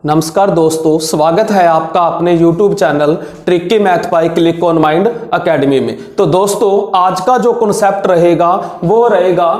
नमस्कार दोस्तों, स्वागत है आपका अपने YouTube channel tricky math bye click on mind academy में। तो दोस्तों, आज का जो कॉन्सेप्ट रहेगा वो रहेगा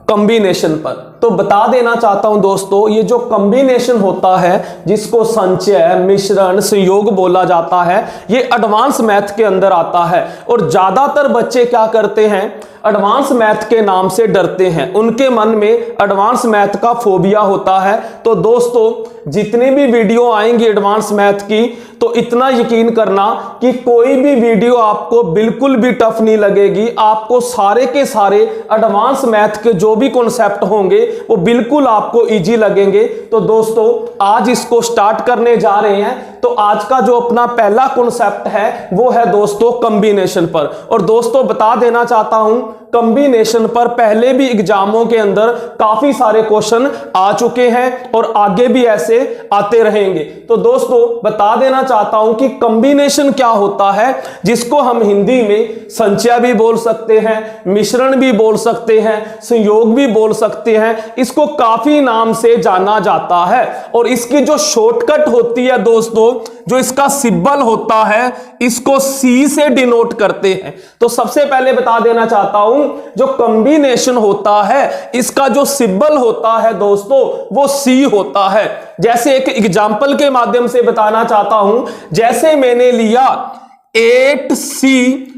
कॉम्बिनेशन पर। तो बता देना चाहता हूं दोस्तों, ये जो कॉम्बिनेशन होता है जिसको संचय, मिश्रण, संयोग बोला जाता है, ये एडवांस मैथ के अंदर आता है। और ज्यादातर बच्चे क्या करते हैं, एडवांस मैथ के नाम से डरते हैं, उनके मन में एडवांस मैथ का फोबिया होता है। तो दोस्तों, जितनी भी वीडियो आएंगी एडवांस मैथ की, तो इतना यकीन करना कि कोई भी वीडियो आपको बिल्कुल भी टफ नहीं लगेगी। आपको सारे के सारे एडवांस मैथ के जो भी कॉन्सेप्ट होंगे वो बिल्कुल आपको इजी लगेंगे। तो दोस्तों, आज इसको स्टार्ट करने जा रहे हैं। तो आज का जो अपना पहला कॉन्सेप्ट है वो है दोस्तों कॉम्बिनेशन पर। और दोस्तों, बता देना चाहता हूं, कॉम्बिनेशन पर पहले भी एग्जामों के अंदर काफी सारे क्वेश्चन आ चुके हैं और आगे भी ऐसे आते रहेंगे। तो दोस्तों, बता देना चाहता हूं कि कॉम्बिनेशन क्या होता है, जिसको हम हिंदी में संचय भी बोल सकते हैं, मिश्रण भी बोल सकते हैं, संयोग भी बोल सकते हैं। इसको काफी नाम से जाना जाता है। और इसकी जो शॉर्टकट होती है दोस्तों, जो इसका सिंबल होता है, इसको सी से डिनोट करते हैं। तो सबसे पहले बता देना चाहता हूं, जो कॉम्बिनेशन होता है इसका जो सिंबल होता है दोस्तों, वो सी होता है। जैसे एक एग्जांपल के माध्यम से बताना चाहता हूं, जैसे मैंने लिया 8C2,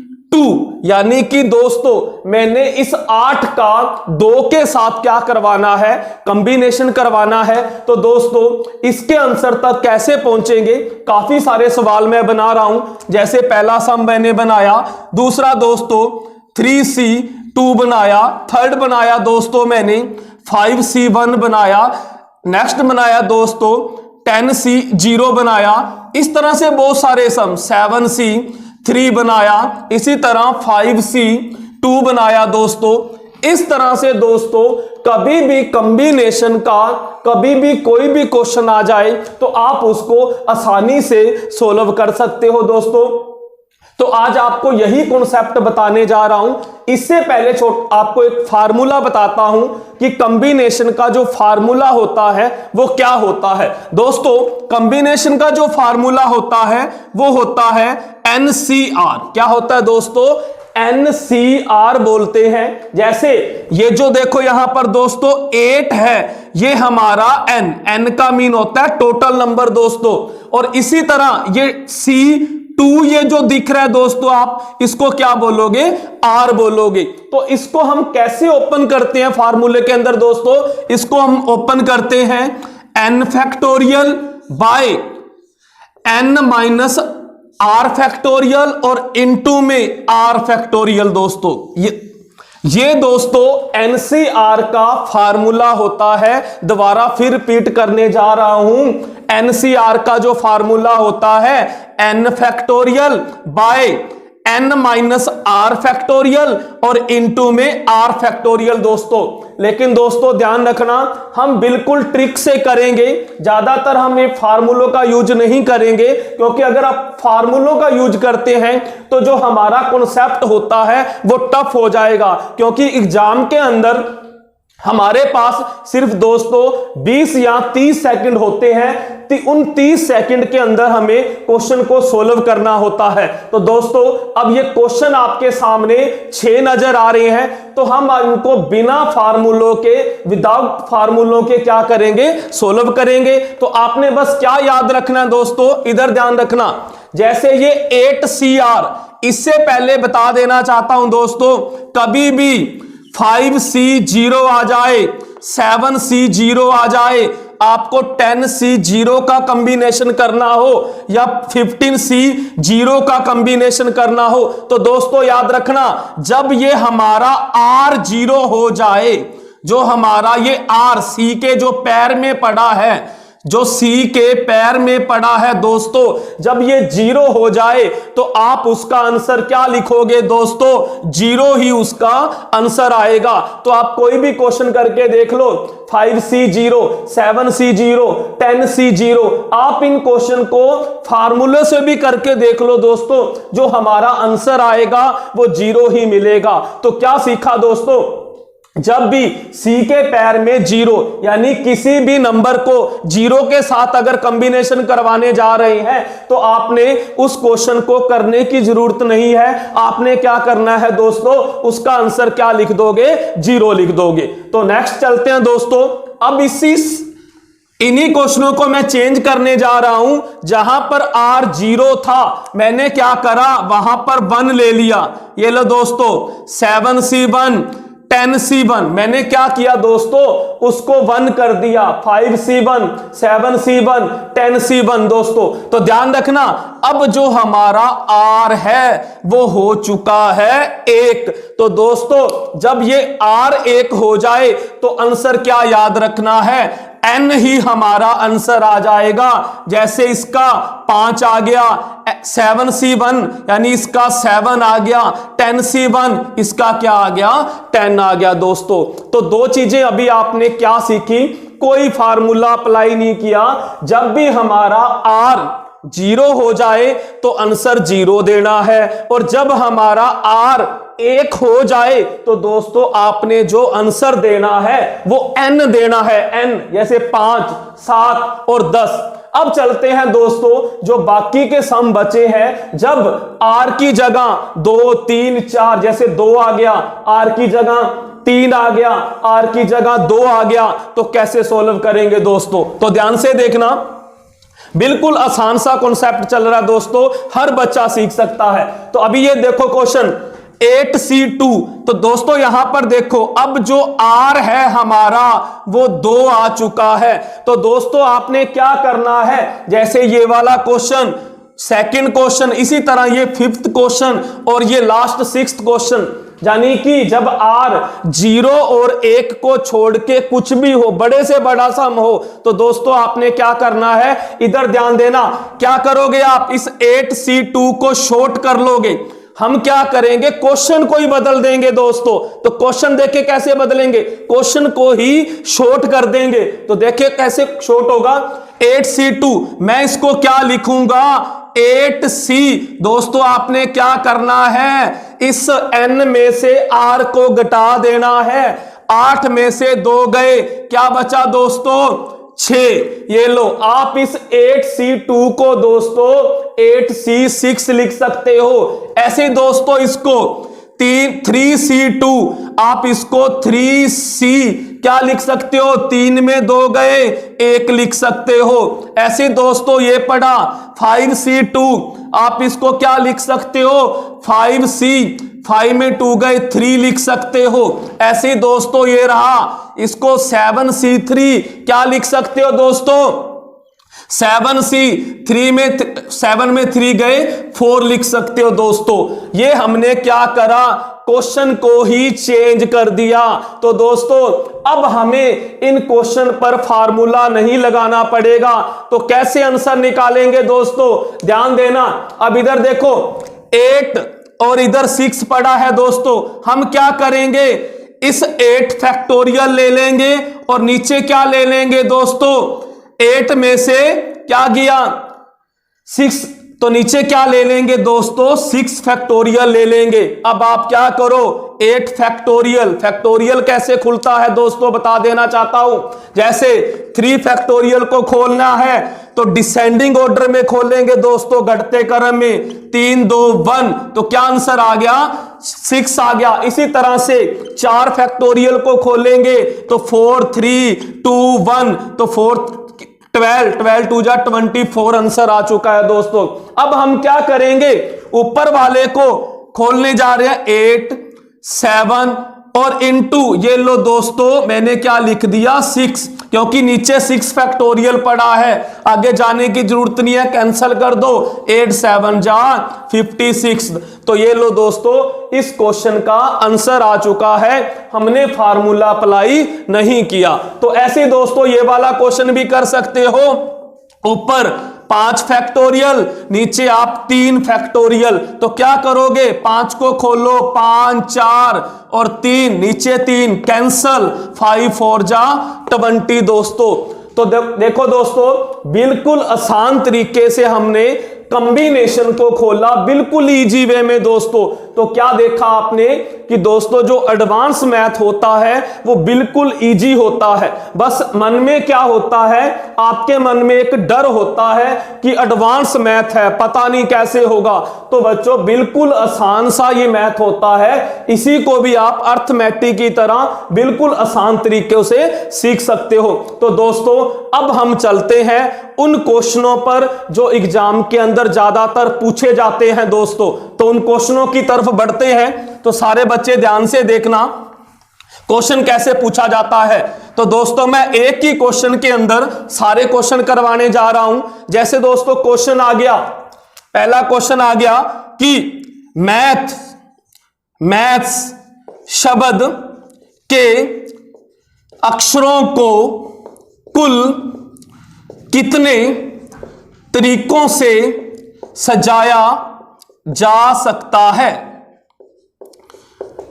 यानी कि दोस्तों मैंने इस 8 का 2 के साथ क्या करवाना है, कॉम्बिनेशन करवाना है। तो दोस्तों, इसके आंसर तक कैसे पहुंचेंगे, काफी सारे सवाल मैं बना रहा हूं। जैसे पहला सम मैंने बनाया, दूसरा दोस्तों 3C2 बनाया, थर्ड बनाया दोस्तों मैंने 5C1 बनाया, नेक्स्ट बनाया दोस्तों 10C0 बनाया। इस तरह से बहुत सारे सम, 7C3 बनाया, इसी तरह 5C2 बनाया दोस्तों। इस तरह से दोस्तों कभी भी कॉम्बिनेशन का कभी भी कोई भी क्वेश्चन आ जाए तो आप उसको आसानी से सोल्व कर सकते हो दोस्तों। तो आज आपको यही कॉन्सेप्ट बताने जा रहा हूं। इससे पहले आपको एक फार्मूला बताता हूं कि कॉम्बिनेशन का जो फार्मूला होता है वो क्या होता है। दोस्तों, कॉम्बिनेशन का जो फार्मूला होता है वो होता है NCR। क्या होता है दोस्तों? NCR बोलते हैं। जैसे ये जो देखो यहां पर दोस्तों 8 है, ये हमारा n का मीन होता है टोटल नंबर दोस्तों। और इसी तरह ये C2 ये जो दिख रहा है दोस्तों, आप इसको क्या बोलोगे? R बोलोगे। तो इसको हम कैसे ओपन करते हैं फार्मूले के अंदर दोस्तों? इसको हम ओपन करते हैं n factorial by n minus R factorial और इनटू में R फैक्टोरियल दोस्तों। ये दोस्तों NCR का फार्मूला होता है। दोबारा फिर रिपीट करने जा रहा हूं, NCR का जो फार्मूला होता है n factorial by n minus R factorial और इनटू में R फैक्टोरियल दोस्तों। लेकिन दोस्तों ध्यान रखना, हम बिल्कुल ट्रिक से करेंगे, ज्यादातर हम ये फार्मूलों का यूज नहीं करेंगे, क्योंकि अगर आप फार्मूलों का यूज करते हैं तो जो हमारा कॉन्सेप्ट होता है वो टफ हो जाएगा। क्योंकि एग्जाम के अंदर हमारे पास सिर्फ दोस्तों 20 या 30 सेकंड होते हैं। उन 30 सेकंड के अंदर हमें क्वेश्चन को सोल्व करना होता है। तो दोस्तों, अब ये क्वेश्चन आपके सामने 6 नजर आ रहे हैं, तो हम इनको बिना फार्मूलों के, विदाउट फार्मूलों के क्या करेंगे? सोल्व करेंगे। तो आपने बस क्या याद रखना है दोस्तों, इधर ध्यान रखना। जैसे ये 8CR, इससे पहले बता देना चाहता हूं दोस्तों, कभी भी 5C0 आ जाए, 7C0 आ जाए, आपको 10C0 का कॉम्बिनेशन करना हो या 15C0 का कॉम्बिनेशन करना हो, तो दोस्तों याद रखना, जब ये हमारा R0 हो जाए, जो हमारा ये R C के जो पैर में पड़ा है, जो C के पैर में पड़ा है दोस्तों, जब ये 0 हो जाए तो आप उसका आंसर क्या लिखोगे दोस्तों? 0 ही उसका आंसर आएगा। तो आप कोई भी क्वेश्चन करके देख लो, 5C0, 7C0, 10C0, आप इन क्वेश्चन को फार्मूले से भी करके देख लो दोस्तों, जो हमारा आंसर आएगा वो 0 ही मिलेगा। तो क्या सीखा दोस्तों? जब भी सी के पैर में जीरो यानी किसी भी नंबर को जीरो के साथ अगर कंबिनेशन करवाने जा रहे हैं तो आपने उस क्वेश्चन को करने की जरूरत नहीं है। आपने क्या करना है दोस्तों, उसका आंसर क्या लिख दोगे, जीरो लिख दोगे। तो नेक्स्ट चलते हैं दोस्तों। अब इन्हीं क्वेश्चनों को मैं चेंज करने जा रहा हूं। जहां पर R जीरो था मैंने क्या करा, वहां पर 1 ले लिया। ये लो दोस्तों 7C1 10C1 मैंने क्या किया दोस्तों, उसको 1 कर दिया। 5C1 7C1 10C1 दोस्तों। तो ध्यान रखना, अब जो हमारा R है वो हो चुका है 1। तो दोस्तों जब ये R 1 हो जाए तो आंसर क्या याद रखना है, n ही हमारा आंसर आ जाएगा। जैसे इसका 5 आ गया, 7C1 यानी इसका 7 आ गया, 10C1 इसका क्या आ गया, 10 आ गया दोस्तों। तो दो चीजें अभी आपने क्या सीखी, कोई फार्मूला अप्लाई नहीं किया। जब भी हमारा R जीरो हो जाए तो आंसर जीरो देना है, और जब हमारा R 1 हो जाए तो दोस्तों आपने जो आंसर देना है वो n देना है, n जैसे 5 7 और 10। अब चलते हैं दोस्तों जो बाकी के सम बचे हैं। जब R की जगह 2 3 4 जैसे 2 आ गया, R की जगह 3 आ गया, R की जगह 2 आ गया, तो कैसे सोल्व करेंगे दोस्तों। तो ध्यान से देखना, बिल्कुल आसान सा कॉन्सेप्ट चल रहा है दोस्तों, हर बच्चा सीख सकता है। तो अभी ये देखो क्वेश्चन 8C2। तो दोस्तों यहां पर देखो, अब जो R है हमारा वो 2 आ चुका है। तो दोस्तों आपने क्या करना है, जैसे ये वाला क्वेश्चन, सेकंड क्वेश्चन, इसी तरह ये 5th क्वेश्चन और ये लास्ट 6th क्वेश्चन, यानी कि जब R 0 और 1 को छोड़ के कुछ भी हो, बड़े से बड़ा सम हो, तो दोस्तों आपने क्या करना है, इधर ध्यान देना। क्या करोगे आप, इस 8C2 को शॉर्ट कर लोगे। हम क्या करेंगे, क्वेश्चन को ही बदल देंगे दोस्तों। तो क्वेश्चन देखे कैसे बदलेंगे, क्वेश्चन को ही शॉर्ट कर देंगे। तो देखिए कैसे शॉर्ट होगा, 8C2 मैं इसको क्या लिखूंगा, 8C। दोस्तों आपने क्या करना है, इस n में से R को घटा देना है। 8 में से 2 गए, क्या बचा दोस्तों, 6। ये लो, आप इस 8C2 को दोस्तों 8C6 लिख सकते हो। ऐसे दोस्तों इसको 3C2 आप इसको 3C क्या लिख सकते हो, 3 में 2 गए, 1 लिख सकते हो। ऐसे दोस्तों ये पढ़ा 5C2 आप इसको क्या लिख सकते हो, 5C, 5 में 2 गए, 3 लिख सकते हो। ऐसे दोस्तों ये रहा, इसको 7C3 क्या लिख सकते हो दोस्तों, 7C, 7 में 3 गए, 4 लिख सकते हो दोस्तों। ये हमने क्या करा, क्वेश्चन को ही चेंज कर दिया। तो दोस्तों अब हमें इन क्वेश्चन पर फार्मूला नहीं लगाना पड़ेगा। तो कैसे आंसर निकालेंगे दोस्तों, ध्यान देना। अब इधर देखो 8 और इधर 6 पड़ा है दोस्तों, हम क्या करेंगे, इस 8 फैक्टोरियल ले लेंगे और नीचे क्या ले लेंगे दोस्तों, 8 में से क्या गया 6, तो नीचे क्या ले लेंगे दोस्तों, 6 फैक्टोरियल ले लेंगे। अब आप क्या करो, 8 फैक्टोरियल, फैक्टोरियल कैसे खुलता है दोस्तों बता देना चाहता हूं। जैसे 3 फैक्टोरियल को खोलना है तो डिसेंडिंग ऑर्डर में खोलेंगे दोस्तों, घटते क्रम में, 3 2 1, तो क्या आंसर आ गया, 6 आ गया। इसी तरह से 4 फैक्टोरियल को खोलेंगे तो 4 3 2 1, तो 4 12 2 जा 24 आंसर आ चुका है दोस्तों। अब हम क्या करेंगे, ऊपर वाले को खोलने जा रहे हैं 8 7 और इनटू, ये लो दोस्तों मैंने क्या लिख दिया 6, क्योंकि नीचे 6 फैक्टोरियल पड़ा है, आगे जाने की जरूरत नहीं है, कैंसिल कर दो, 8 7 जा 56। तो ये लो दोस्तों इस क्वेश्चन का आंसर आ चुका है, हमने फार्मूला अप्लाई नहीं किया। तो ऐसे दोस्तों ये वाला क्वेश्चन भी कर सकते हो, ऊपर 5 फैक्टोरियल, नीचे आप 3 फैक्टोरियल। तो क्या करोगे, 5 को खोलो, 5 4 और 3, नीचे 3, कैंसल, 5 4 जा 20 दोस्तों। तो देखो दोस्तों बिल्कुल आसान तरीके से हमने कॉम्बिनेशन को खोला बिल्कुल इजी वे में दोस्तों। तो क्या देखा आपने कि दोस्तों जो एडवांस मैथ होता है वो बिल्कुल इजी होता है। बस मन में क्या होता है, आपके मन में एक डर होता है कि एडवांस मैथ है, पता नहीं कैसे होगा। तो बच्चों बिल्कुल आसान सा ये मैथ होता है, इसी को भी आप अर्थमेटिक की तरह बिल्कुल आसान तरीके से सीख सकते हो। तो दोस्तों अब हम चलते हैं उन क्वेश्चनों पर जो एग्जाम के अंदर ज्यादातर पूछे जाते हैं दोस्तों। तो उन क्वेश्चनों की तरफ बढ़ते हैं। तो सारे बच्चे ध्यान से देखना क्वेश्चन कैसे पूछा जाता है। तो दोस्तों मैं एक ही क्वेश्चन के अंदर सारे क्वेश्चन करवाने जा रहा हूं। जैसे दोस्तों क्वेश्चन आ गया, पहला क्वेश्चन आ गया कि मैथ्स शब्द के अक्षरों को कुल कितने तरीकों से सजाया जा सकता है?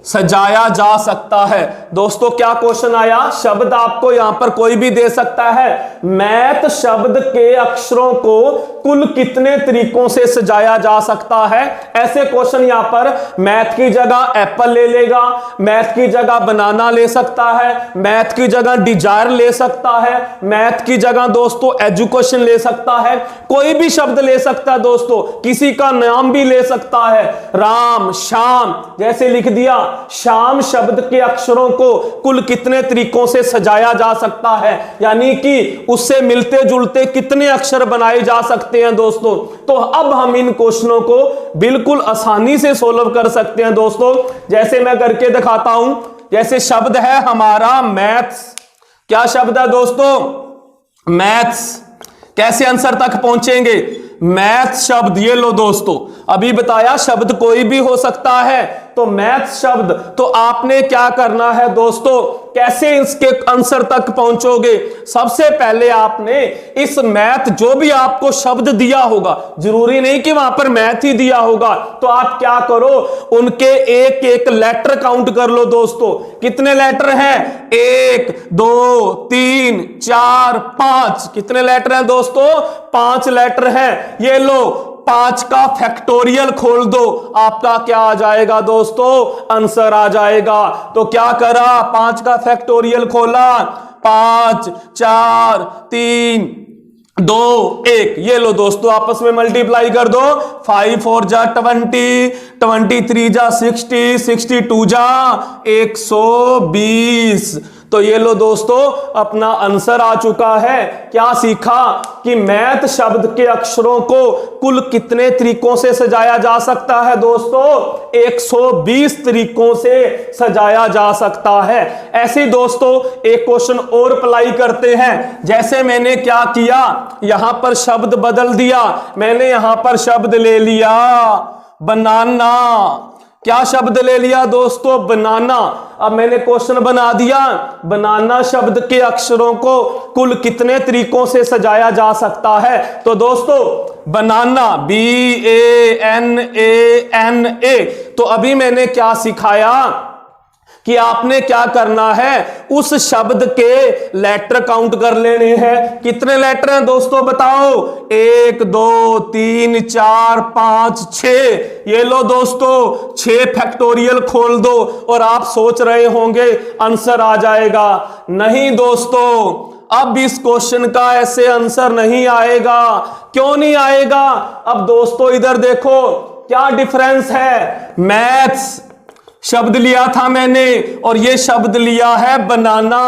सजाया जा सकता है। दोस्तों क्या क्वेश्चन आया, शब्द आपको यहां पर कोई भी दे सकता है, मैथ शब्द के अक्षरों को कुल कितने तरीकों से सजाया जा सकता है। ऐसे क्वेश्चन यहां पर मैथ की जगह एप्पल ले लेगा, मैथ की जगह बनाना ले सकता है, मैथ की जगह डिजायर ले सकता है, मैथ की जगह दोस्तों एजुकेशन ले सकता है, कोई भी शब्द ले सकता है दोस्तों, किसी का नाम भी ले सकता है, राम श्याम जैसे लिख दिया। श्याम शब्द के अक्षरों को कुल कितने तरीकों से सजाया जा सकता है, यानी कि उससे मिलते जुलते कितने अक्षर बनाए जा सकते हैं दोस्तों। तो अब हम इन क्वेश्चनों को बिल्कुल आसानी से सोल्व कर सकते हैं दोस्तों। जैसे मैं करके दिखाता हूं, जैसे शब्द है हमारा मैथ्स, क्या शब्द है दोस्तों, मैथ्स। कैसे आंसर तक पहुंचेंगे, मैथ शब्द, ये लो दोस्तों, अभी बताया शब्द कोई भी हो सकता है। तो मैथ शब्द, तो आपने क्या करना है दोस्तों, कैसे इसके आंसर तक पहुंचोगे। सबसे पहले आपने इस मैथ, जो भी आपको शब्द दिया होगा, जरूरी नहीं कि वहां पर मैथ ही दिया होगा, तो आप क्या करो, उनके एक एक लेटर काउंट कर लो दोस्तों। कितने लेटर हैं, 1 2 3 4 5, कितने लेटर हैं दोस्तों, 5 लेटर हैं। ये लो 5 का फैक्टोरियल खोल दो, आपका क्या आ जाएगा दोस्तों, आंसर आ जाएगा। तो क्या करा, 5 का फैक्टोरियल खोला, 5 4 3 2 1, ये लो दोस्तों आपस में मल्टीप्लाई कर दो, 5 4 जा 20, 23 जा 60, 62 जा 120। तो ये लो दोस्तों अपना आंसर आ चुका है। क्या सीखा कि मैथ शब्द के अक्षरों को कुल कितने तरीकों से सजाया जा सकता है दोस्तों, 120 तरीकों से सजाया जा सकता है। ऐसे दोस्तों एक क्वेश्चन और अप्लाई करते हैं। जैसे मैंने क्या किया, यहां पर शब्द बदल दिया, मैंने यहां पर शब्द ले लिया बनाना। क्या शब्द ले लिया दोस्तों, बनाना। अब मैंने क्वेश्चन बना दिया, बनाना शब्द के अक्षरों को कुल कितने तरीकों से सजाया जा सकता है। तो दोस्तों बनाना, BANANA। तो अभी मैंने क्या सिखाया कि आपने क्या करना है, उस शब्द के लेटर काउंट कर लेने हैं। कितने लेटर हैं दोस्तों बताओ, 1 2 3 4 5 6। ये लो दोस्तों 6 फैक्टोरियल खोल दो और आप सोच रहे होंगे आंसर आ जाएगा। नहीं दोस्तों, अब इस क्वेश्चन का ऐसे आंसर नहीं आएगा। क्यों नहीं आएगा, अब दोस्तों इधर देखो क्या डिफरेंस है। मैथ्स शब्द लिया था मैंने और ये शब्द लिया है बनाना।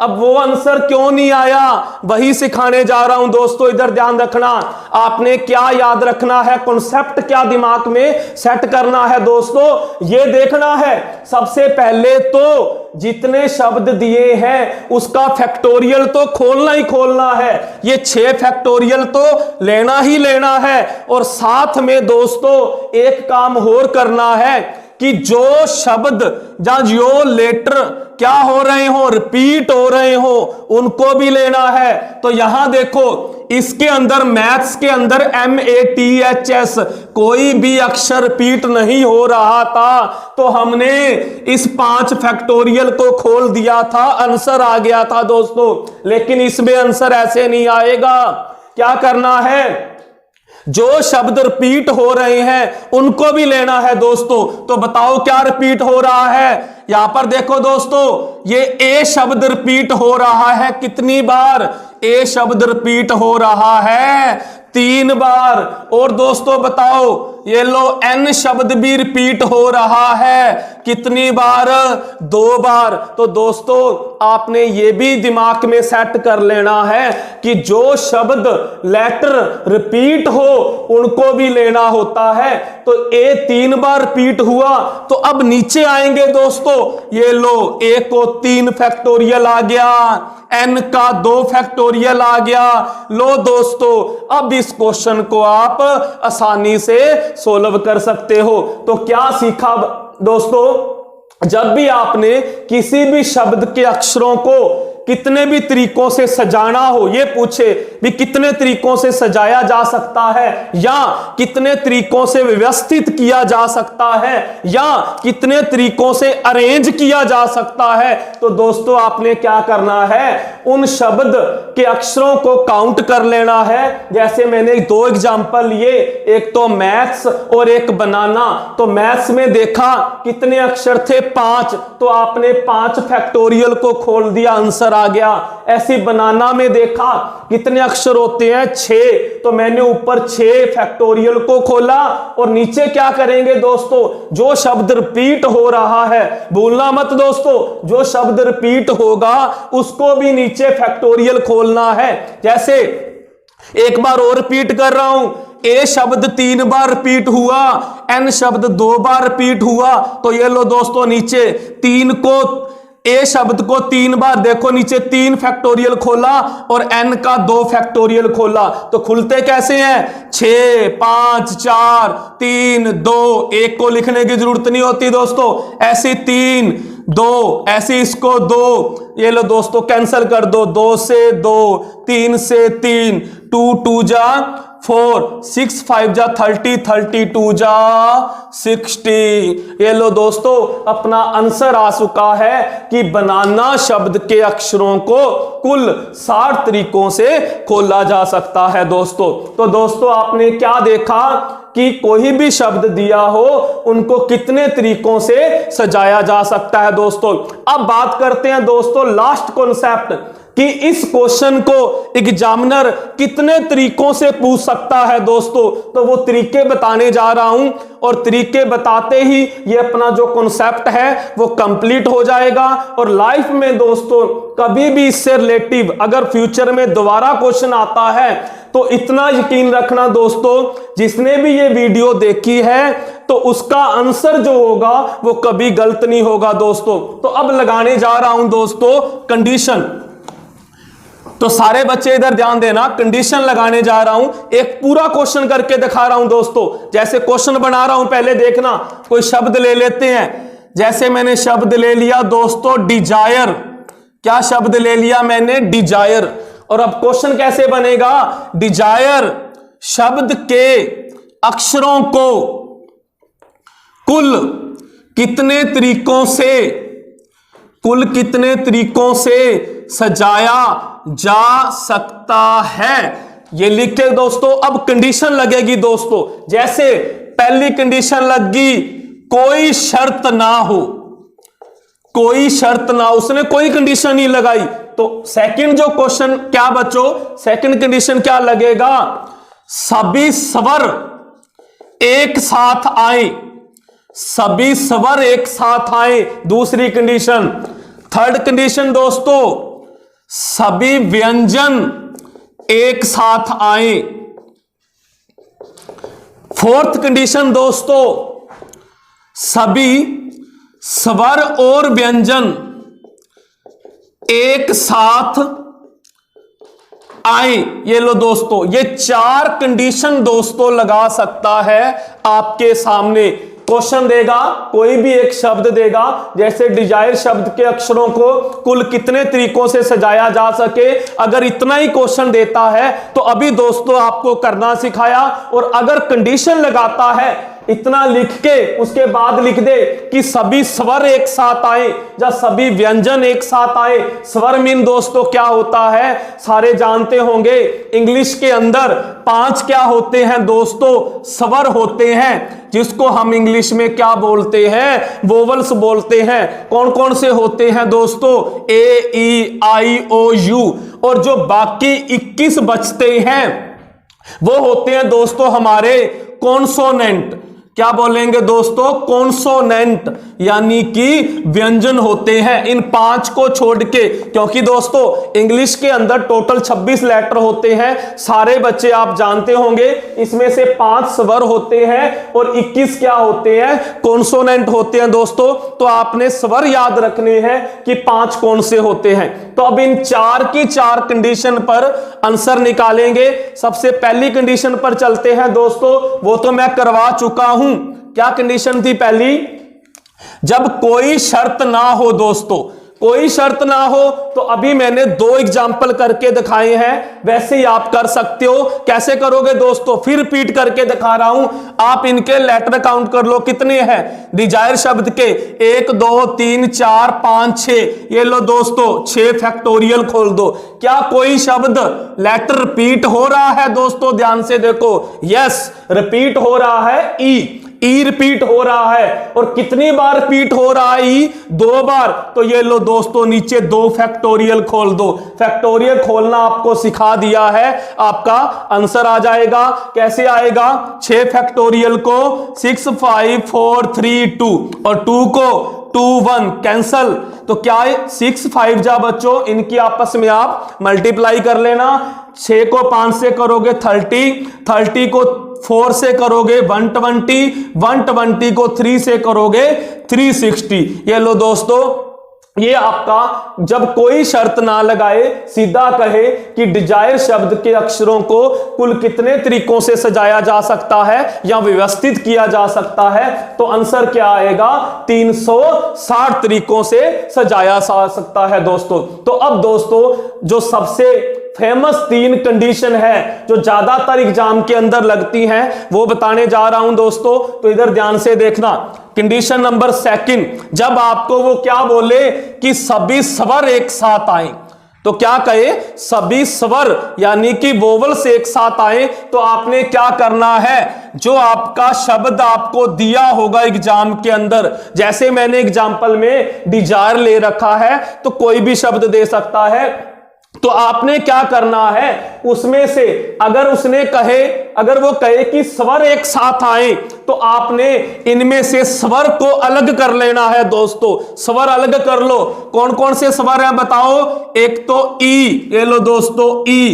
अब वो आंसर क्यों नहीं आया, वही सिखाने जा रहा हूं दोस्तों। इधर ध्यान रखना, आपने क्या याद रखना है, कॉन्सेप्ट क्या दिमाग में सेट करना है दोस्तों, ये देखना है। सबसे पहले तो जितने शब्द दिए हैं उसका फैक्टोरियल तो खोलना ही खोलना है। ये 6 फैक्टोरियल तो लेना ही लेना है। और साथ में दोस्तों एक काम और करना है कि जो शब्द या जो लेटर क्या हो रहे हो, रिपीट हो रहे हो, उनको भी लेना है। तो यहां देखो इसके अंदर, मैथ्स के अंदर MATHS कोई भी अक्षर रिपीट नहीं हो रहा था। तो हमने इस 5 फैक्टोरियल को खोल दिया था, आंसर आ गया था दोस्तों। लेकिन इसमें आंसर ऐसे नहीं आएगा। क्या करना है, जो शब्द रिपीट हो रहे हैं उनको भी लेना है दोस्तों। तो बताओ क्या रिपीट हो रहा है। यहां पर देखो दोस्तों, ये ए शब्द रिपीट हो रहा है कितनी बार, ए शब्द रिपीट हो रहा है 3 बार। और दोस्तों बताओ, ये लो एन शब्द भी रिपीट हो रहा है कितनी बार, 2 बार। तो दोस्तों आपने ये भी दिमाग में सेट कर लेना है कि जो शब्द लेटर रिपीट हो उनको भी लेना होता है। तो ए 3 बार रिपीट हुआ, तो अब नीचे आएंगे दोस्तों, ये लो ए को 3 फैक्टोरियल आ गया, एन का 2 फैक्टोरियल आ गया। लो दोस्तों, अब इस क्वेश्चन को आप आसानी से सोल्व कर सकते हो। तो क्या सीखा दोस्तों, जब भी आपने किसी भी शब्द के अक्षरों को कितने भी तरीकों से सजाना हो, ये पूछे भी कितने तरीकों से सजाया जा सकता है, या कितने तरीकों से व्यवस्थित किया जा सकता है, या कितने तरीकों से अरेंज किया जा सकता है, तो दोस्तों आपने क्या करना है, उन शब्द के अक्षरों को काउंट कर लेना है। जैसे मैंने 2 एग्जांपल लिए, एक तो मैथ्स और एक बनाना। तो मैथ्स में देखा कितने अक्षर थे, 5, तो आपने 5 फैक्टोरियल को खोल दिया, आंसर आ गया। ऐसी बनाना में देखा कितने अक्षर होते हैं, 6, तो मैंने ऊपर 6 फैक्टोरियल को खोला। और नीचे क्या करेंगे दोस्तों, जो शब्द रिपीट हो रहा है, भूलना मत दोस्तों, जो शब्द रिपीट होगा उसको भी नीचे फैक्टोरियल खोलना है। जैसे एक बार और रिपीट कर रहा हूं, ए शब्द 3 बार रिपीट हुआ, एन शब्द 2 बार रिपीट हुआ। तो ये लो दोस्तों, नीचे 3 को, ए शब्द को 3 बार देखो, नीचे 3 फैक्टोरियल खोला और एन का 2 फैक्टोरियल खोला। तो खुलते कैसे हैं, 6, 5, 4, 3, 2। एक को लिखने की जरूरत नहीं होती दोस्तों, ऐसे 3, 2, ऐसे इसको 2। ये लो दोस्तों, कैंसिल कर दो, 2 से 2, 3 से 3, 2 2 जा 4, 6 5 जा 30, 32 जा 60। ये लो दोस्तों, अपना आंसर आ चुका है कि बनाना शब्द के अक्षरों को कुल 60 तरीकों से खोला जा सकता है दोस्तों। तो दोस्तों आपने क्या देखा कि कोई भी शब्द दिया हो उनको कितने तरीकों से सजाया जा सकता है दोस्तों। अब बात करते हैं दोस्तों लास्ट कॉन्सेप्ट कि इस क्वेश्चन को एग्जामिनर कितने तरीकों से पूछ सकता है दोस्तों। तो वो तरीके बताने जा रहा हूं, और तरीके बताते ही ये अपना जो कॉन्सेप्ट है वो कंप्लीट हो जाएगा। और लाइफ में दोस्तों कभी भी इससे रिलेटिव अगर फ्यूचर में दोबारा क्वेश्चन आता है तो इतना यकीन रखना दोस्तों, जिसने भी ये वीडियो देखी है तो उसका आंसर जो होगा वो कभी गलत नहीं होगा दोस्तों। तो अब लगाने जा रहा हूं दोस्तों कंडीशन। तो सारे बच्चे इधर ध्यान देना, कंडीशन लगाने जा रहा हूं, एक पूरा क्वेश्चन करके दिखा रहा हूं दोस्तों। जैसे क्वेश्चन बना रहा हूं, पहले देखना, कोई शब्द ले लेते हैं। जैसे मैंने शब्द ले लिया दोस्तों डिजायर। क्या शब्द ले लिया मैंने, डिजायर। और अब क्वेश्चन कैसे बनेगा, डिजायर शब्द के अक्षरों को कुल कितने तरीकों से सजाया जा सकता है, ये लिख के दोस्तों अब कंडीशन लगेगी दोस्तों। जैसे पहली कंडीशन लगी, कोई शर्त ना हो, कोई शर्त ना हो, उसने कोई कंडीशन नहीं लगाई। तो सेकंड जो क्वेश्चन क्या बच्चों, सेकंड कंडीशन क्या लगेगा, सभी स्वर एक साथ आए, सभी स्वर एक साथ आए, दूसरी कंडीशन। थर्ड कंडीशन दोस्तों, सभी व्यंजन एक साथ आए। फोर्थ कंडीशन दोस्तों, सभी स्वर और व्यंजन एक साथ आए। ये लो दोस्तों, ये 4 कंडीशन दोस्तों लगा सकता है आपके सामने। क्वेश्चन देगा, कोई भी एक शब्द देगा, जैसे डिजायर शब्द के अक्षरों को कुल कितने तरीकों से सजाया जा सके। अगर इतना ही क्वेश्चन देता है तो अभी दोस्तों आपको करना सिखाया। और अगर कंडीशन लगाता है इतना लिख के उसके बाद लिख दे कि सभी स्वर एक साथ आए या सभी व्यंजन एक साथ आए। स्वर मीन दोस्तों क्या होता है, सारे जानते होंगे, इंग्लिश के अंदर 5 क्या होते हैं दोस्तों, स्वर होते हैं, जिसको हम इंग्लिश में क्या बोलते हैं, वोवल्स बोलते हैं। कौन कौन से होते हैं दोस्तों, ए ई आई ओ यू, और जो बाकी 21 बचते हैं वो होते हैं दोस्तों हमारे कॉन्सोनेंट। क्या बोलेंगे दोस्तों, कॉन्सोनेंट, यानी कि व्यंजन होते हैं इन 5 को छोड़ के। क्योंकि दोस्तों इंग्लिश के अंदर टोटल 26 लेटर होते हैं, सारे बच्चे आप जानते होंगे, इसमें से 5 स्वर होते हैं और 21 क्या होते हैं, कॉन्सोनेंट होते हैं दोस्तों। तो आपने स्वर याद रखने हैं कि 5 कौन से होते हैं। तो अब इन 4 की 4 कंडीशन पर आंसर निकालेंगे। सबसे पहली कंडीशन पर चलते हैं दोस्तों, वो तो मैं करवा चुका हूं। क्या कंडीशन थी पहली, जब कोई शर्त ना हो दोस्तों, कोई शर्त ना हो। तो अभी मैंने 2 एग्जाम्पल करके दिखाए हैं, वैसे ही आप कर सकते हो। कैसे करोगे दोस्तों, फिर रिपीट करके दिखा रहा हूं, आप इनके लेटर काउंट कर लो कितने हैं डिजायर शब्द के, 1 2 3 4 5 6, ये लो दोस्तों 6 फैक्टोरियल खोल दो। क्या कोई शब्द लेटर रिपीट हो रहा है दोस्तों, ध्यान से देखो, यस रिपीट हो रहा है, ई रिपीट हो रहा है। और कितनी बार रिपीट हो रहा है, ई 2 बार। तो ये लो दोस्तों नीचे 2 फैक्टोरियल खोल दो। फैक्टोरियल खोलना आपको सिखा दिया है, आपका आंसर आ जाएगा। कैसे आएगा, 6 फैक्टोरियल को 6 5 4 3 2 और 2 को 2 1 कैंसल। तो क्या है, 6 5 जा बच्चों, इनकी आपस में आप मल्टीप्लाई कर लेना। 6 को 5 से करोगे 30, 30 को 4 से करोगे 120, 120 को 3 से करोगे 360। ये लो दोस्तों, ये आपका जब कोई शर्त ना लगाए, सीधा कहे कि डिजायर शब्द के अक्षरों को कुल कितने तरीकों से सजाया जा सकता है या व्यवस्थित किया जा सकता है, तो आंसर क्या आएगा, 360 तरीकों से सजाया जा सकता है दोस्तों। तो अब दोस्तों जो सबसे फेमस 3 कंडीशन है जो ज्यादातर एग्जाम के अंदर लगती हैं, वो बताने जा रहा हूं दोस्तों। तो इधर ध्यान से देखना। कंडीशन नंबर 2, जब आपको वो क्या बोले कि सभी स्वर एक साथ आए, तो क्या कहे, सभी स्वर यानी कि वोवल्स एक साथ आए, तो आपने क्या करना है, जो आपका शब्द आपको दिया होगा एग्जाम के अंदर, जैसे मैंने एग्जाम्पल में डिजायर ले रखा है, तो कोई भी शब्द दे सकता है। तो आपने क्या करना है, उसमें से अगर वो कहे कि स्वर एक साथ आए, तो आपने इनमें से स्वर को अलग कर लेना है दोस्तों। स्वर अलग कर लो। कौन कौन से स्वर हैं बताओ, एक तो ई, ये लो दोस्तों ई,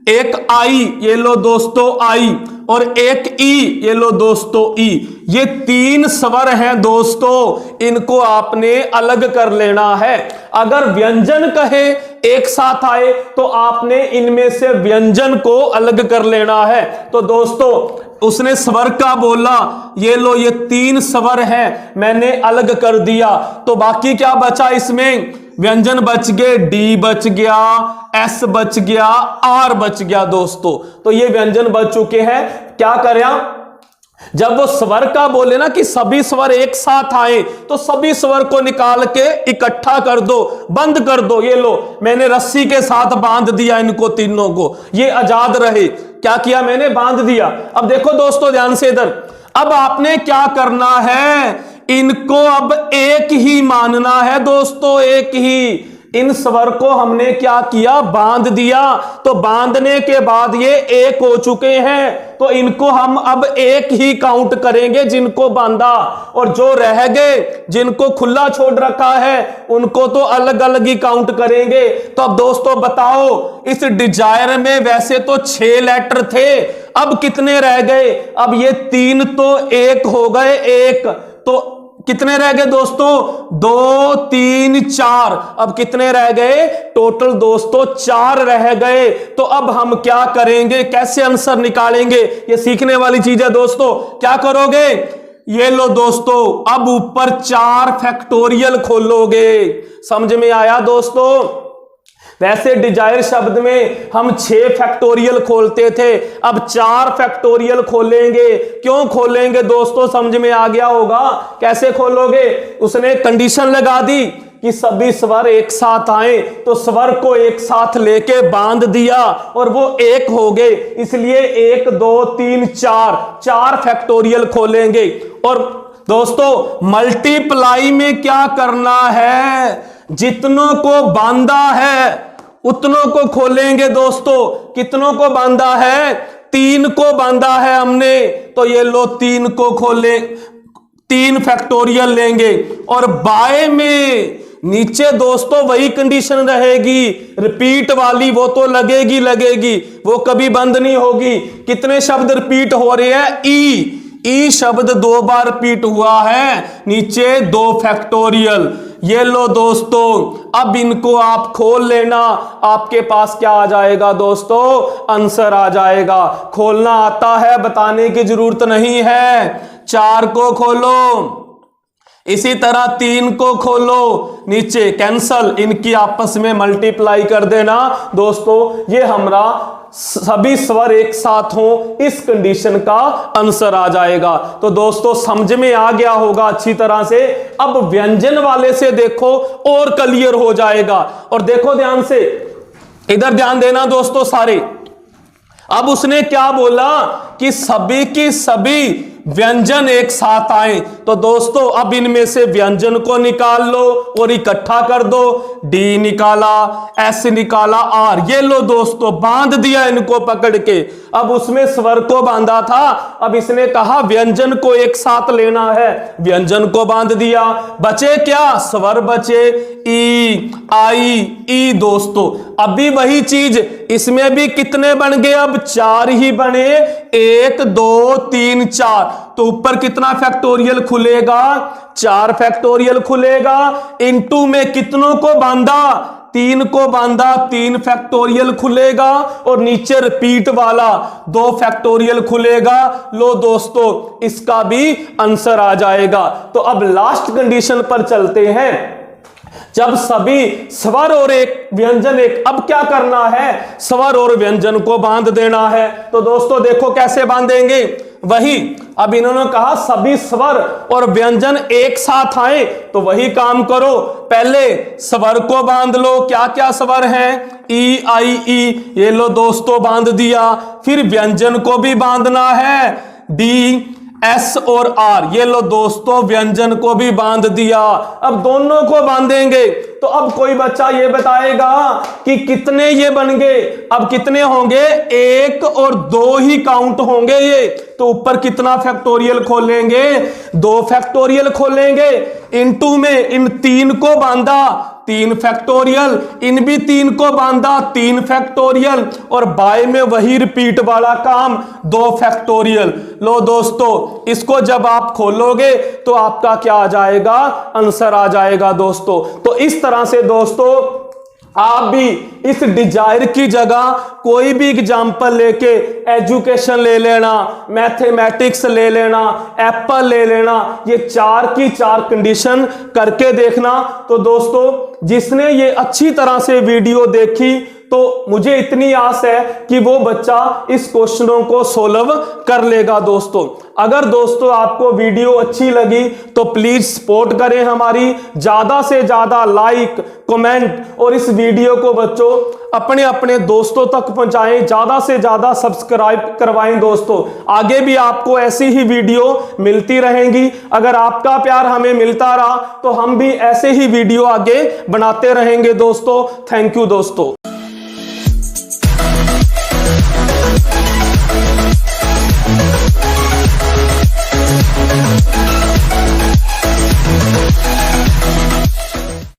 एक आई, ये लो दोस्तों आई, और एक ई, ये लो दोस्तों ई। ये 3 स्वर हैं दोस्तों, इनको आपने अलग कर लेना है। अगर व्यंजन कहे एक साथ आए, तो आपने इनमें से व्यंजन को अलग कर लेना है। तो दोस्तों उसने स्वर का बोला, ये लो ये 3 स्वर हैं, मैंने अलग कर दिया, तो बाकी क्या बचा इसमें, व्यंजन बच गए, डी बच गया, एस बच गया, आर बच गया दोस्तों। तो ये व्यंजन बच चुके हैं। क्या करें, जब वो स्वर का बोले ना कि सभी स्वर एक साथ आए, तो सभी स्वर को निकाल के इकट्ठा कर दो, बंद कर दो। ये लो मैंने रस्सी के साथ बांध दिया इनको तीनों को, ये आजाद रहे। क्या किया मैंने, बांध दिया। अब देखो दोस्तों ध्यान से इधर, अब आपने क्या करना है, इनको अब एक ही मानना है दोस्तों, एक ही। इन स्वर को हमने क्या किया, बांध दिया। तो बांधने के बाद ये एक हो चुके हैं, तो इनको हम अब एक ही काउंट करेंगे जिनको बांधा, और जो रह गए जिनको खुला छोड़ रखा है उनको तो अलग अलग ही काउंट करेंगे। तो अब दोस्तों बताओ, इस डिजायर में वैसे तो 6 लेटर थे, अब कितने रह गए, अब ये 3 तो एक हो गए, एक तो कितने रह गए दोस्तों, 2 3 4, अब कितने रह गए टोटल दोस्तों, 4 रह गए। तो अब हम क्या करेंगे, कैसे आंसर निकालेंगे, ये सीखने वाली चीज है दोस्तों। क्या करोगे, ये लो दोस्तों, अब ऊपर 4 फैक्टोरियल खोलोगे। समझ में आया दोस्तों, वैसे डिजायर शब्द में हम 6 फैक्टोरियल खोलते थे, अब 4 फैक्टोरियल खोलेंगे। क्यों खोलेंगे दोस्तों, समझ में आ गया होगा। कैसे खोलोगे, उसने कंडीशन लगा दी कि सभी स्वर एक साथ आए, तो स्वर को एक साथ लेके बांध दिया और वो एक हो गए, इसलिए 1 2 3 4 फैक्टोरियल खोलेंगे। और दोस्तों मल्टीप्लाई में क्या करना है, जितनों को बांधा है उतनों को खोलेंगे। दोस्तों कितनों को बांधा है, 3 को बांधा है हमने, तो ये लो 3 को खोले, 3 फैक्टोरियल लेंगे। और बाय में नीचे दोस्तों वही कंडीशन रहेगी, रिपीट वाली, वो तो लगेगी, वो कभी बंद नहीं होगी। कितने शब्द रिपीट हो रहे हैं, ई शब्द 2 बार रिपीट हुआ है, नीचे 2 फैक्टोरियल। ये लो दोस्तों, अब इनको आप खोल लेना, आपके पास क्या आ जाएगा दोस्तों, आंसर आ जाएगा। खोलना आता है, बताने की जरूरत नहीं है। 4 को खोलो, इसी तरह 3 को खोलो, नीचे कैंसल, इनकी आपस में मल्टीप्लाई कर देना। दोस्तों ये हमारा सभी स्वर एक साथ हो, इस कंडीशन का आंसर आ जाएगा। तो दोस्तों समझ में आ गया होगा अच्छी तरह से। अब व्यंजन वाले से देखो और क्लियर हो जाएगा। और देखो ध्यान से, इधर ध्यान देना दोस्तों सारे। अब उसने क्या बोला कि सभी की सभी व्यंजन एक साथ आए, तो दोस्तों अब इनमें से व्यंजन को निकाल लो और इकट्ठा कर दो। डी निकाला, एस निकाला, आर, ये लो दोस्तों बांध दिया इनको पकड़ के। अब उसमें स्वर को बांधा था, अब इसने कहा व्यंजन को एक साथ लेना है, व्यंजन को बांध दिया। बचे क्या, स्वर बचे, ई, आई, ई। दोस्तों अभी वही चीज, इसमें भी कितने बन गए, अब 4 ही बने, 1 2 3 4। तो ऊपर कितना फैक्टोरियल खुलेगा, 4 फैक्टोरियल खुलेगा। इनटू में कितनों को बांधा, 3 को बांधा, 3 फैक्टोरियल खुलेगा। और नीचे रिपीट वाला 2 फैक्टोरियल खुलेगा। लो दोस्तों इसका भी आंसर आ जाएगा। तो अब लास्ट कंडीशन पर चलते हैं। जब सभी स्वर और एक व्यंजन एक, अब क्या करना है, स्वर और व्यंजन को बांध देना है। तो दोस्तों देखो कैसे बांधेंगे, वही अब इन्होंने कहा सभी स्वर और व्यंजन एक साथ आए, तो वही काम करो। पहले स्वर को बांध लो, क्या क्या स्वर हैं, ई, आई, ई, ये लो दोस्तों बांध दिया। फिर व्यंजन को भी बांधना है, डी, एस और आर, ये लो दोस्तों व्यंजन को भी बांध दिया। अब दोनों को बांधेंगे, तो अब कोई बच्चा ये बताएगा कि कितने ये बन गए। अब कितने होंगे, 1 और 2 ही काउंट होंगे ये। तो ऊपर कितना फैक्टोरियल खोलेंगे, 2 फैक्टोरियल खोलेंगे। इनटू में इन 3 को बांधा, 3 फैक्टोरियल, इन भी 3 को बांधा, 3 फैक्टोरियल। और बाय में वही रिपीट वाला काम, 2 फैक्टोरियल। लो दोस्तों इसको जब आप खोलोगे तो आपका क्या आ जाएगा, आंसर आ जाएगा दोस्तों। तो इस तरह से दोस्तों आप भी इस डिजायर की जगह कोई भी एग्जाम्पल लेके, एजुकेशन ले लेना, मैथमेटिक्स ले लेना, एप्पल ले लेना, ये 4 की 4 कंडीशन करके देखना। तो दोस्तों जिसने ये अच्छी तरह से वीडियो देखी, तो मुझे इतनी आस है कि वो बच्चा इस क्वेश्चनों को सोल्व कर लेगा। दोस्तों अगर दोस्तों आपको वीडियो अच्छी लगी तो प्लीज सपोर्ट करें हमारी, ज्यादा से ज्यादा लाइक, कमेंट और इस वीडियो को बच्चों अपने अपने दोस्तों तक पहुंचाएं, ज्यादा से ज्यादा सब्सक्राइब करवाएं। दोस्तों आगे भी आपको ऐसी ही वीडियो मिलती रहेंगी। अगर आपका प्यार हमें मिलता रहा तो हम भी ऐसे ही वीडियो आगे बनाते रहेंगे। दोस्तों थैंक यू दोस्तों।